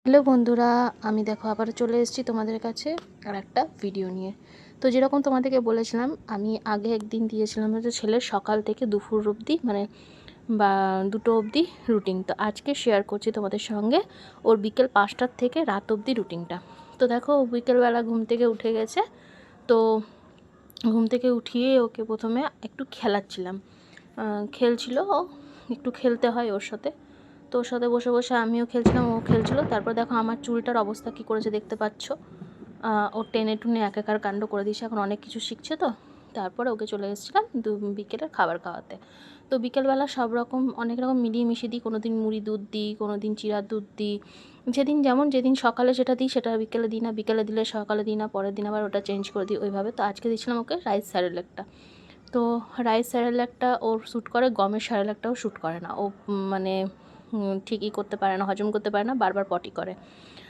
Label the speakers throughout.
Speaker 1: Hello বন্ধুরা, আমি দেখো আবার চলে এসেছি তোমাদের কাছে আর একটা ভিডিও নিয়ে। তো যেরকম তোমাদেরকে বলেছিলাম, আমি আগে একদিন দিয়েছিলাম হচ্ছে ছেলের সকাল থেকে দুপুর অবধি বা 2টো অবধি রুটিন। তো আজকে শেয়ার করছি তোমাদের সঙ্গে ওর বিকেল 5টার থেকে রাত অবধি রুটিনটা। তো দেখো ও বিকেলবেলা ঘুম থেকে উঠে গেছে। তো ঘুম থেকে উঠিয়ে ওকে প্রথমে একটু খেলাচ্ছিলাম, খেলছিল ও, একটু খেলতে হয় ওর সাথে। তো ওর সাথে বসে বসে আমিও খেলছিলাম, ও খেলছিল। তারপর দেখো আমার চুলটার অবস্থা কী করেছে দেখতে পাচ্ছ। ও টেনে টুনে একাকার কাণ্ড করে দিয়েছে, এখন অনেক কিছু শিখছে। তো তারপরে ওকে চলে এসেছিলাম বিকেলের খাবার খাওয়াতে। তো বিকেলবেলা সব রকম অনেক রকম মিলিয়ে মিশিয়ে দিই, কোনো দিন মুড়ি দুধ দিই, কোনো দিন চিড়ার দুধ দিই। যেদিন সকালে সেটা দিই সেটা বিকেলে দিই না, বিকেলে দিলে সকালে দিই না, পরের দিন আবার ওটা চেঞ্জ করে দিই ওইভাবে। তো আজকে দিয়েছিলাম ওকে রাইস স্যারেলেকটা। তো রাইস স্যারেলাকটা ওর শ্যুট করে, গমের স্যারেলাকটাও শ্যুট করে না। ও মানে ঠিকই করতে পারে না, হজম করতে পারে না, বারবার পটি করে।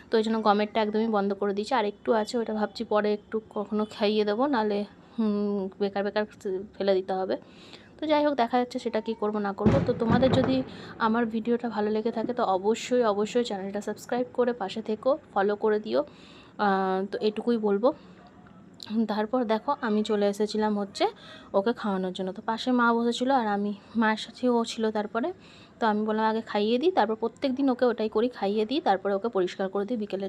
Speaker 1: তো ওই জন্য গমেরটা একদমই বন্ধ করে দিয়েছি। আর একটু আছে, ওটা ভাবছি পরে একটু কখনো খাইয়ে দেবো, নাহলে বেকার বেকার ফেলে দিতে হবে। তো যাই হোক, দেখা যাচ্ছে সেটা কী করবো না করবো। তো তোমাদের যদি আমার ভিডিওটা ভালো লেগে থাকে তো অবশ্যই অবশ্যই চ্যানেলটা সাবস্ক্রাইব করে পাশে থেকো, ফলো করে দিও। তো এটুকুই বলবো। তারপর দেখো আমি চলে এসেছিলাম হচ্ছে ওকে খাওয়ানোর জন্য। তো পাশে মা বসেছিল আর আমি মায়ের সাথে ও ছিল। তারপরে তো আমি বললাম আগে খাইয়ে দিই, তারপর প্রত্যেক দিন ওকে ওটাই করি, খাইয়ে দিই, তারপরে ওকে পরিষ্কার করে দিই বিকেলে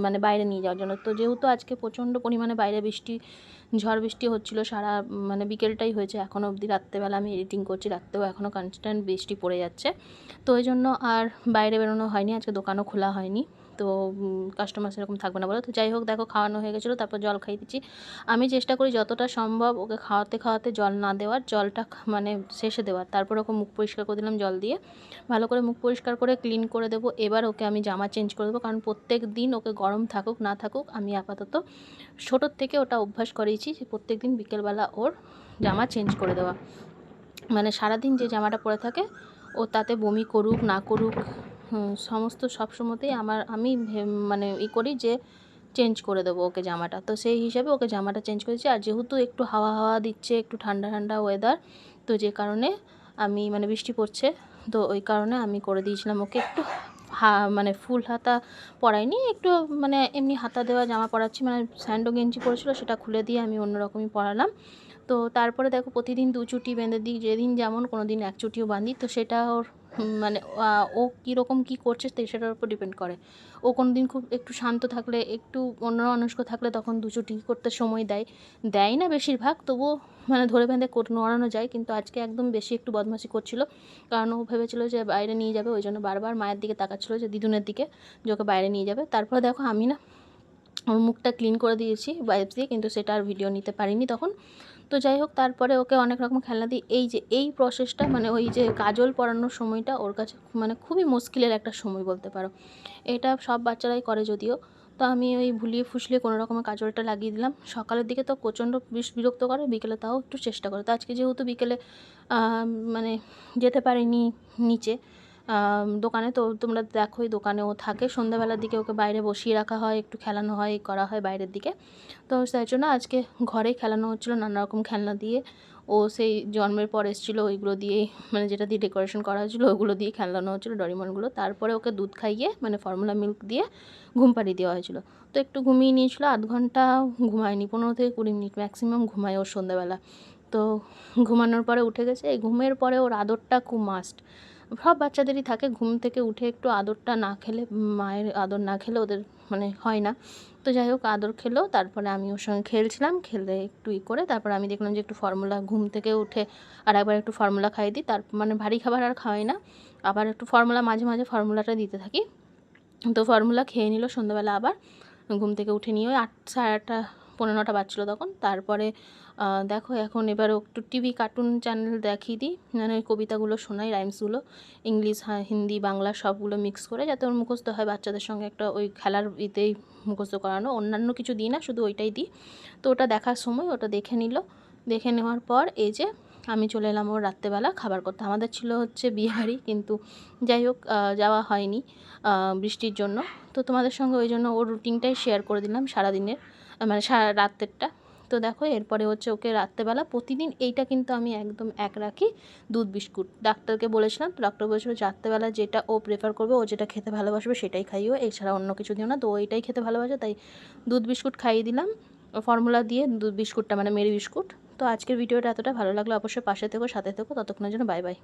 Speaker 1: মানে বাইরে নিয়ে যাওয়ার জন্য। তো যেহেতু আজকে প্রচণ্ড পরিমাণে বাইরে ঝড় বৃষ্টি হচ্ছিলো সারা মানে বিকেলটাই হয়েছে, এখনও অবধি রাত্রেবেলা আমি এডিটিং করছি, রাত্রেও এখনও কনস্ট্যান্ট বৃষ্টি পড়ে যাচ্ছে। তো ওই জন্য আর বাইরে বেরোনো হয়নি, আজকে দোকানও খোলা হয়নি। তো কাস্টমার সেরকম থাকবে না বলে। তো যাই হোক, দেখো খাওয়ানো হয়ে গেছিলো, তারপর জল খাইয়ে দিচ্ছি। আমি চেষ্টা করি যতটা সম্ভব ওকে খাওয়াতে খাওয়াতে জল না দেওয়ার, জলটা মানে শেষে দেওয়ার। তারপর ওকে মুখ পরিষ্কার করে দিলাম জল দিয়ে, ভালো করে মুখ পরিষ্কার করে ক্লিন করে দেবো। এবার ওকে আমি জামা চেঞ্জ করে দেবো, কারণ প্রত্যেক দিন ওকে গরম থাকুক না থাকুক আমি আপাতত ছোটোর থেকে ওটা অভ্যাস করিয়েছি যে প্রত্যেক দিন বিকেলবেলা ওর জামা চেঞ্জ করে দেওয়া। মানে সারাদিন যে জামাটা পরে থাকে ও তাতে বমি করুক না করুক, সমস্ত সব সময়তেই আমি মানে করি যে চেঞ্জ করে দেবো ওকে জামাটা। তো সেই হিসাবে ওকে জামাটা চেঞ্জ করেছি। আর যেহেতু একটু হাওয়া হাওয়া দিচ্ছে, একটু ঠান্ডা ঠান্ডা ওয়েদার, তো যে কারণে আমি মানে বৃষ্টি পড়ছে, তো ওই কারণে আমি করে দিয়েছিলাম ওকে একটু মানে ফুল হাতা পরাইনি, একটু মানে এমনি হাতা দেওয়া জামা পরাচ্ছি। মানে স্যান্ডো গেঞ্জি পরেছিল, সেটা খুলে দিয়ে আমি অন্যরকমই পরালাম। তো তারপরে দেখো প্রতিদিন 2 চুটি বেঁধে দিই, যেদিন যেমন, কোনো দিন 1 চুটিও বাঁধি। তো সেটা ওর মানে ও কীরকম কী করছে সেটার উপর ডিপেন্ড করে। ও কোনো দিন খুব একটু শান্ত থাকলে, একটু অন্যমনস্ক থাকলে তখন 2 চুটি করতে সময় দেয় না বেশিরভাগ, তবুও মানে ধরে বেঁধে নড়ানো যায়। কিন্তু আজকে একদম বেশি একটু বদমাশি করছিল, কারণ ও ভেবেছিল যে বাইরে নিয়ে যাবে, ওই জন্য বারবার মায়ের দিকে তাকাচ্ছিলো, যে দিদুনের দিকে, যে ওকে বাইরে নিয়ে যাবে। তারপরে দেখো আমি না ওর মুখটা ক্লিন করে দিয়েছি ওয়াইপস দিয়ে, কিন্তু সেটা আর ভিডিও নিতে পারিনি তখন। তো যাই হোক, তারপরে ওকে অনেক রকম খেলনা দিই। এই প্রসেসটা মানে ওই যে কাজল পরানোর সময়টা ওর কাছে মানে খুবই মুশকিলের একটা সময় বলতে পারো। এটা সব বাচ্চারাই করে যদিও। তো আমি ওই ভুলিয়ে ফুসলিয়ে কোনো রকমে কাজলটা লাগিয়ে দিলাম। সকালের দিকে তো প্রচণ্ড বিরক্ত করে, বিকেলে তাও একটু চেষ্টা করে। তো আজকে যেহেতু বিকেলে মানে যেতে পারিনি নিচে দোকানে, তো তোমরা দেখোই দোকানেও থাকে, সন্ধ্যাবেলার দিকে ওকে বাইরে বসিয়ে রাখা হয়, একটু খেলানো হয়, করা হয় বাইরের দিকে। তো তাই জন্য আজকে ঘরেই খেলানো হচ্ছিলো নানা রকম খেলনা দিয়ে। ও সেই জন্মের পর এসেছিলো ওইগুলো দিয়েই, মানে যেটা দিয়ে ডেকোরেশন করা হয়েছিলো ওগুলো দিয়ে খেলানো হচ্ছিলো, ডরিমনগুলো। তারপরে ওকে দুধ খাইয়ে মানে ফর্মুলা মিল্ক দিয়ে ঘুম পাড়িয়ে দেওয়া হয়েছিলো। তো একটু ঘুমিয়ে নিয়েছিলো, আধ ঘন্টা ঘুমায়নি, 15 থেকে 20 মিনিট ম্যাক্সিমাম ঘুমায় ওর সন্ধ্যাবেলা। তো ঘুমানোর পরে উঠে গেছে। এই ঘুমের পরে ওর আদরটা খুব মাস্ট, সব বাচ্চাদেরই থাকে। ঘুম থেকে উঠে একটু আদরটা না খেলে, মায়ের আদর না খেলে ওদের মানে হয় না। তো যাই হোক, আদর খেলো। তারপরে আমি ওর সঙ্গে খেলছিলাম, খেলে একটু করে তারপরে আমি দেখলাম যে একটু ফর্মুলা, ঘুম থেকে উঠে আর একবার একটু ফর্মুলা খাইয়ে দিই। তার মানে ভারী খাবার আর খাওয়াই না, আবার একটু ফর্মুলা, মাঝে মাঝে ফর্মুলাটা দিতে থাকি। তো ফর্মুলা খেয়ে নিল সন্ধ্যাবেলা। আবার ঘুম থেকে উঠে নিয়ে ওই 8, সাড়ে 8টা, 8:45 বাজছিলো তখন। তারপরে দেখো এখন এবার একটু টিভি কার্টুন চ্যানেল দেখিয়ে দিই, মানে ওই কবিতাগুলো শোনাই, রাইমসগুলো, ইংলিশ হিন্দি বাংলা সবগুলো মিক্স করে, যাতে ওর মুখস্থ হয়। বাচ্চাদের সঙ্গে একটা ওই খেলার ইতেই মুখস্থ করানো, অন্যান্য কিছু দিই না, শুধু ওইটাই দিই। তো ওটা দেখার সময় ওটা দেখে নিল। দেখে নেওয়ার পর এই যে আমি চলে এলাম ওর রাত্রেবেলা খাবার করতে। আমাদের ছিল হচ্ছে বিয়েবাড়ি, কিন্তু যাই হোক যাওয়া হয়নি বৃষ্টির জন্য। তো তোমাদের সঙ্গে ওই জন্য ওর রুটিনটাই শেয়ার করে দিলাম সারাদিনের, মানে সারা রাতেরটা। তো তো দেখো এরপরে হচ্ছে ওকে রাত্রেবেলা প্রতিদিন এইটা কিন্তু আমি একদম এক রাখি, দুধ বিস্কুট। ডাক্তারকে বলেছিলাম, তো ডাক্তার বলেছিল রাত্রেবেলা যেটা ও প্রেফার করবে, ও যেটা খেতে ভালোবাসবে সেটাই খাইও, এছাড়া অন্য কিছু দিও না। তো ও এটাই খেতে ভালোবাসে, তাই দুধ বিস্কুট খাইয়ে দিলাম, ফর্মুলা দিয়ে দুধ বিস্কুটটা মানে মেরি বিস্কুট। তো আজকের ভিডিওটা এতটা ভালো লাগলো, অবশ্যই পাশে থেকো, সাথে থেকো, ততক্ষণের জন্য বাই বাই।